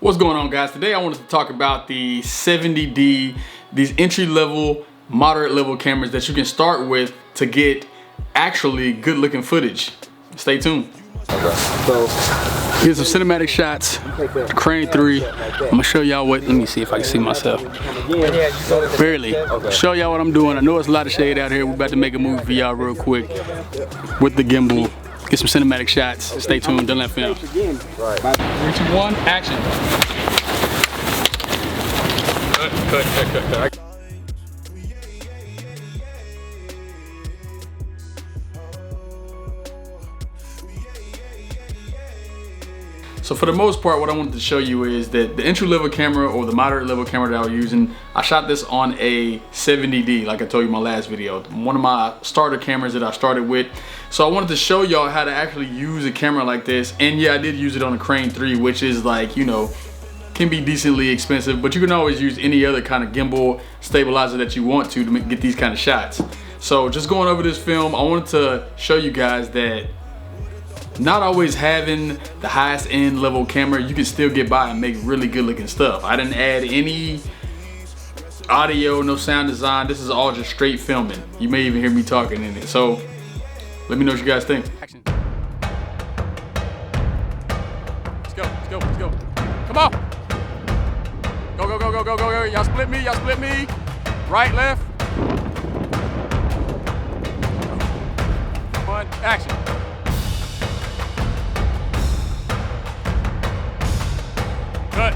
What's going on, guys? Today I wanted to talk about the 70D, these entry-level, moderate-level cameras that you can start with to get actually good-looking footage. Stay tuned. Okay. So here's some cinematic shots, Crane 3. I'm gonna show y'all what, let me see if I can see myself. Barely. Show y'all what I'm doing. I know it's a lot of shade out here. We're about to make a movie for y'all real quick with the gimbal. Get some cinematic shots. Stay tuned, Dunlap Films. 3, 2, 1, action. Cut. So for the most part, what I wanted to show you is that the entry level camera or the moderate level camera that I was using, I shot this on a 70D, like I told you in my last video. One of my starter cameras that I started with. So I wanted to show y'all how to actually use a camera like this. And yeah, I did use it on a Crane 3, which is like, you know, can be decently expensive, but you can always use any other kind of gimbal stabilizer that you want to get these kind of shots. So just going over this film, I wanted to show you guys that not always having the highest end level camera, you can still get by and make really good looking stuff. I didn't add any audio, no sound design. This is all just straight filming. You may even hear me talking in it. So let me know what you guys think. Action. Let's go. Come on. Go. Y'all split me. Right, left. One, action. Cut.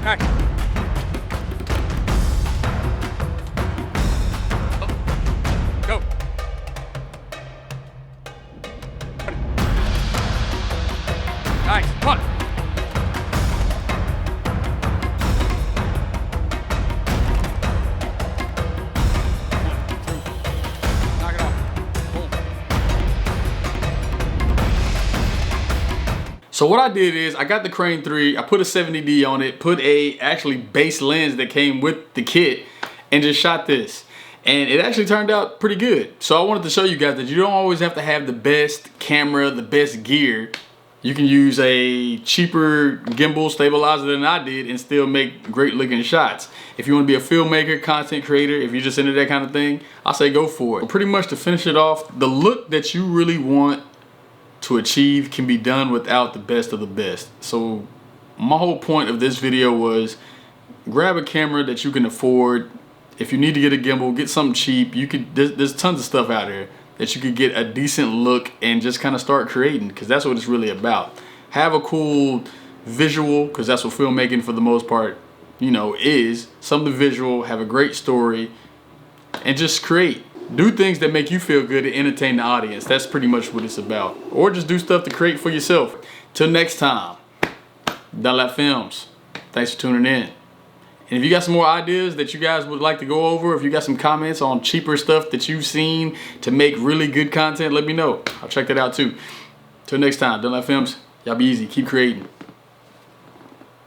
Action. Go. Nice. Cut. Knock it off. Boom. So what I did is I got the Crane 3, I put a 70D on it, put a actually base lens that came with the kit, and just shot this. And it actually turned out pretty good. So I wanted to show you guys that you don't always have to have the best camera, the best gear. You can use a cheaper gimbal stabilizer than I did and still make great looking shots. If you want to be a filmmaker, content creator, if you're just into that kind of thing, I say go for it. But pretty much to finish it off, the look that you really want to achieve can be done without the best of the best. So my whole point of this video was grab a camera that you can afford. If you need to get a gimbal, get something cheap. You could there's tons of stuff out there that you could get a decent look and just kind of start creating, because that's what it's really about. Have a cool visual, because that's what filmmaking for the most part, you know, is something visual. Have a great story and just create. Do things that make you feel good and entertain the audience. That's pretty much what it's about. Or just do stuff to create for yourself. Till next time, Dunlap Films. Thanks for tuning in. And if you got some more ideas that you guys would like to go over, if you got some comments on cheaper stuff that you've seen to make really good content, let me know. I'll check that out too. Till next time, Dunlap Films. Y'all be easy. Keep creating.